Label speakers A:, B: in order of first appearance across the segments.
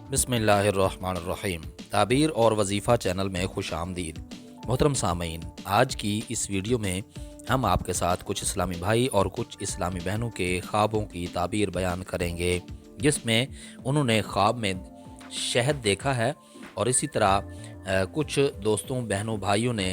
A: बिस्मिल्लाहिर्रहमानिर्रहीम। ताबीर और वजीफ़ा चैनल में खुश आमदीद। मोहतरम सामीन, आज की इस वीडियो में हम आपके साथ कुछ इस्लामी भाई और कुछ इस्लामी बहनों के ख्वाबों की ताबीर बयान करेंगे, जिसमें उन्होंने ख्वाब में शहद देखा है और इसी तरह कुछ दोस्तों बहनों भाइयों ने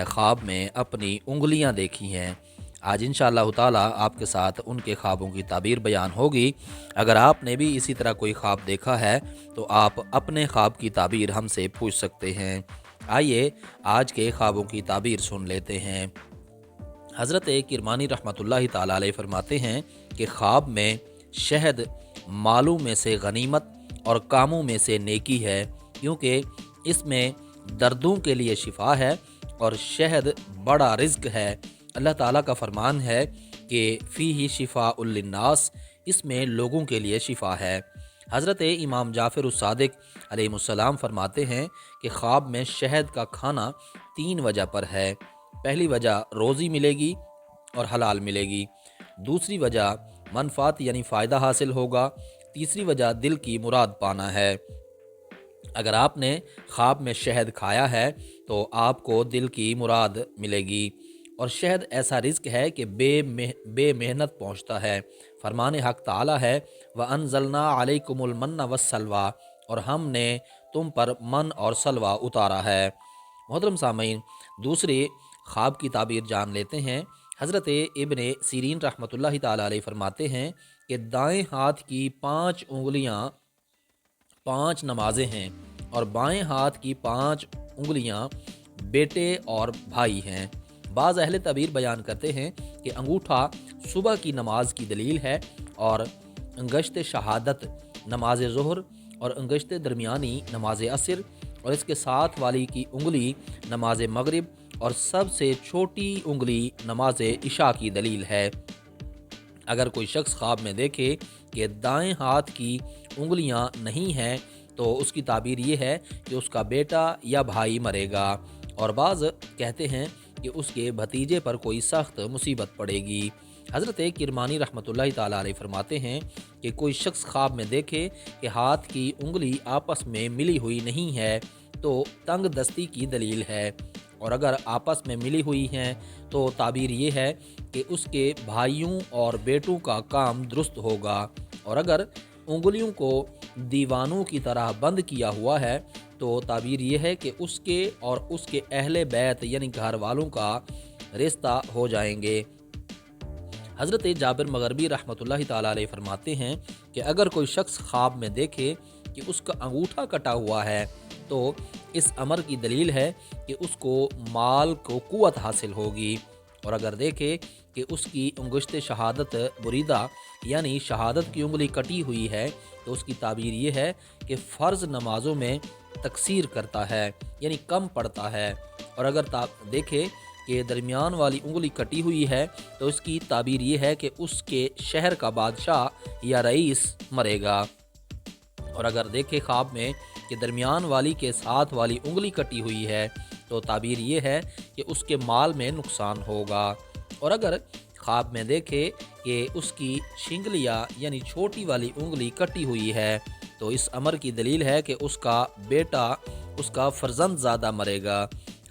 A: ख्वाब में अपनी उंगलियां देखी हैं। आज इंशाअल्लाह ताला आपके साथ उनके ख्वाबों की ताबीर बयान होगी। अगर आपने भी इसी तरह कोई ख्वाब देखा है तो आप अपने ख्वाब की ताबीर हमसे पूछ सकते हैं। आइए आज के ख्वाबों की ताबीर सुन लेते हैं। हज़रत किरमानी रहमतुल्लाहि ताला अलैह फरमाते हैं कि ख्वाब में शहद मालों में से गनीमत और कामों में से नेकी है, क्योंकि इसमें दर्दों के लिए शिफा है और शहद बड़ा रिज़्क है। अल्लाह ताला का फरमान है कि फ़ीही शिफा उल लिन्नास, इसमें लोगों के लिए शिफा है। हज़रत इमाम जाफ़र उस-सादिक अलैहिस्सलाम फरमाते हैं कि ख्वाब में शहद का खाना 3 वजह पर है। पहली वजह रोज़ी मिलेगी और हलाल मिलेगी। दूसरी वजह मनफ़ात यानी फ़ायदा हासिल होगा। तीसरी वजह दिल की मुराद पाना है। अगर आपने ख्वाब में शहद खाया है तो आपको दिल की मुराद मिलेगी। और शहद ऐसा रिज़्क है कि बेमेहनत पहुँचता है। फरमान हक़ ताला है, व अनज़लना अलैकुमुल मन्ना वस्सलवा, और हमने तुम पर मन और सलवा उतारा है। मोहतरम सामीन, दूसरे ख्वाब की ताबीर जान लेते हैं। हज़रत इब्ने सीरीन रहमतुल्लाहि ताला अलैह फरमाते हैं कि दाएँ हाथ की 5 उंगलियाँ 5 नमाज़ें हैं और बाएँ हाथ की 5 उंगलियाँ बेटे और भाई हैं। बाज़ अहले तबीर बयान करते हैं कि अंगूठा सुबह की नमाज की दलील है और अंगश्त शहादत नमाज ज़ोहर और अंगश्त दरमियानी नमाज असर और इसके साथ वाली की उंगली नमाज मगरिब और सबसे छोटी उंगली नमाज इशा की दलील है। अगर कोई शख्स ख्वाब में देखे कि दाएं हाथ की उंगलियां नहीं हैं तो उसकी ताबीर ये है कि उसका बेटा या भाई मरेगा, और बाज़ कहते हैं कि उसके भतीजे पर कोई सख्त मुसीबत पड़ेगी। हज़रत किरमानी रहमतुल्लाहि ताला अलैह फरमाते हैं कि कोई शख्स ख्वाब में देखे कि हाथ की उंगली आपस में मिली हुई नहीं है तो तंग दस्ती की दलील है, और अगर आपस में मिली हुई हैं तो ताबीर ये है कि उसके भाइयों और बेटों का काम दुरुस्त होगा। और अगर उंगलियों को दीवानों की तरह बंद किया हुआ है तो ताबीर ये है कि उसके और उसके अहले बैत यानी घर वालों का रिश्ता हो जाएंगे। हज़रत जाबिर मगरबी रहमतुल्लाहि ताला अलैह फरमाते हैं कि अगर कोई शख्स ख्वाब में देखे कि उसका अंगूठा कटा हुआ है तो इस अमर की दलील है कि उसको माल को कुव्वत हासिल होगी। और अगर देखे कि उसकी अंगुश्त शहादत बुरीदा यानी शहादत की उंगली कटी हुई है तो उसकी ताबीर ये है कि फ़र्ज़ नमाज़ों में तकसीर करता है यानी कम पड़ता है। और अगर देखे कि दरमियान वाली उंगली कटी हुई है तो इसकी ताबीर ये है कि उसके शहर का बादशाह या रईस मरेगा। और अगर देखे ख्वाब में कि दरमियान वाली के साथ वाली उंगली कटी हुई है तो ताबीर ये है कि उसके माल में नुकसान होगा। और अगर ख्वाब में देखे कि उसकी शिंगलिया यानी छोटी वाली उंगली कटी हुई है तो इस अमर की दलील है कि उसका बेटा उसका फर्जंद ज़्यादा मरेगा।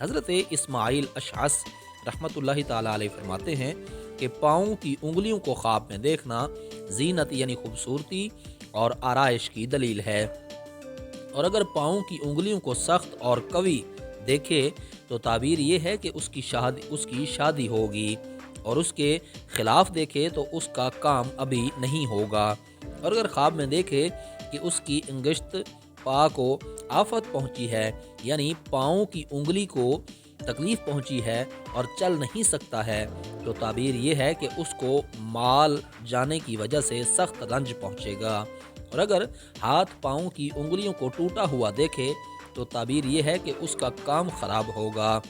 A: हज़रत इस्माइल अशअस रहमतुल्लाहि ताला अलैह फरमाते हैं कि पाँव की उंगलियों को ख्वाब में देखना जीनत यानी खूबसूरती और आराइश की दलील है। और अगर पाँव की उंगलियों को सख्त और कवी देखे तो ताबीर ये है कि उसकी शादी होगी, और उसके खिलाफ देखे तो उसका काम अभी नहीं होगा। और अगर ख्वाब में देखे कि उसकी अंगश्त पा को आफत पहुंची है यानी पाँव की उंगली को तकलीफ़ पहुंची है और चल नहीं सकता है तो ताबीर ये है कि उसको माल जाने की वजह से सख्त रंज पहुंचेगा। और अगर हाथ पाँव की उंगलियों को टूटा हुआ देखे तो ताबीर ये है कि उसका काम ख़राब होगा।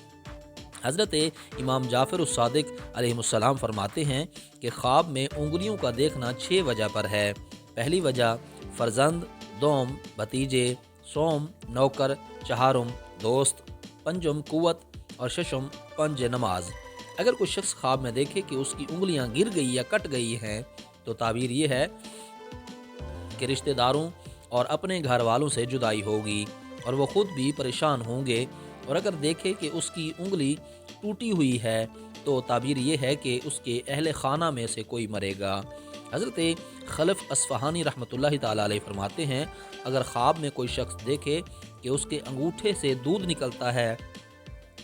A: हज़रत इमाम जाफ़र उस-सादिक अलैहिस्सलाम फरमाते हैं कि ख्वाब में उंगलियों का देखना 6 वजह पर है। पहली वजह फ़र्जंद, दोम भतीजे, सोम नौकर, चहारुम दोस्त, पंजुम कुव्वत और शशम पंज नमाज। अगर कोई शख्स ख्वाब में देखे कि उसकी उंगलियां गिर गई या कट गई हैं तो ताबीर ये है कि रिश्तेदारों اور اپنے گھر والوں سے جدائی ہوگی اور وہ خود بھی پریشان ہوں گے، اور اگر دیکھے کہ اس کی انگلی ٹوٹی ہوئی ہے تو تعبیر یہ ہے کہ اس کے اہل خانہ میں سے کوئی مرے گا۔ حضرت خلف اصفہانی رحمۃ اللہ تعالیٰ علیہ فرماتے ہیں، اگر خواب میں کوئی شخص دیکھے کہ اس کے انگوٹھے سے دودھ نکلتا ہے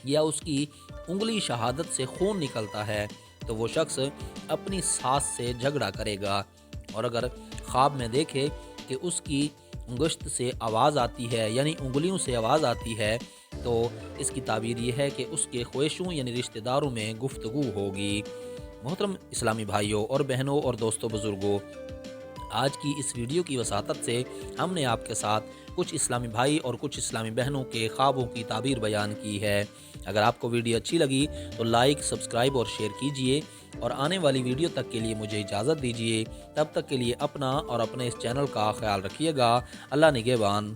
A: یا اس کی انگلی شہادت سے خون نکلتا ہے تو وہ شخص اپنی ساس سے جھگڑا کرے گا، اور اگر خواب میں دیکھے کہ اس کی انگشت سے آواز آتی ہے یعنی انگلیوں سے آواز آتی ہے تو اس کی تعبیر یہ ہے کہ اس کے خویشوں یعنی رشتہ داروں میں گفتگو ہوگی۔ محترم اسلامی بھائیوں اور بہنوں اور دوستوں بزرگوں، آج کی اس ویڈیو کی وساطت سے ہم نے آپ کے ساتھ کچھ اسلامی بھائی اور کچھ اسلامی بہنوں کے خوابوں کی تعبیر بیان کی ہے۔ اگر آپ کو ویڈیو اچھی لگی تو لائک، سبسکرائب اور شیئر کیجئے، اور آنے والی ویڈیو تک کے لیے مجھے اجازت دیجیے۔ تب تک کے لیے اپنا اور اپنے اس چینل کا خیال رکھیے گا۔ اللہ نگہبان۔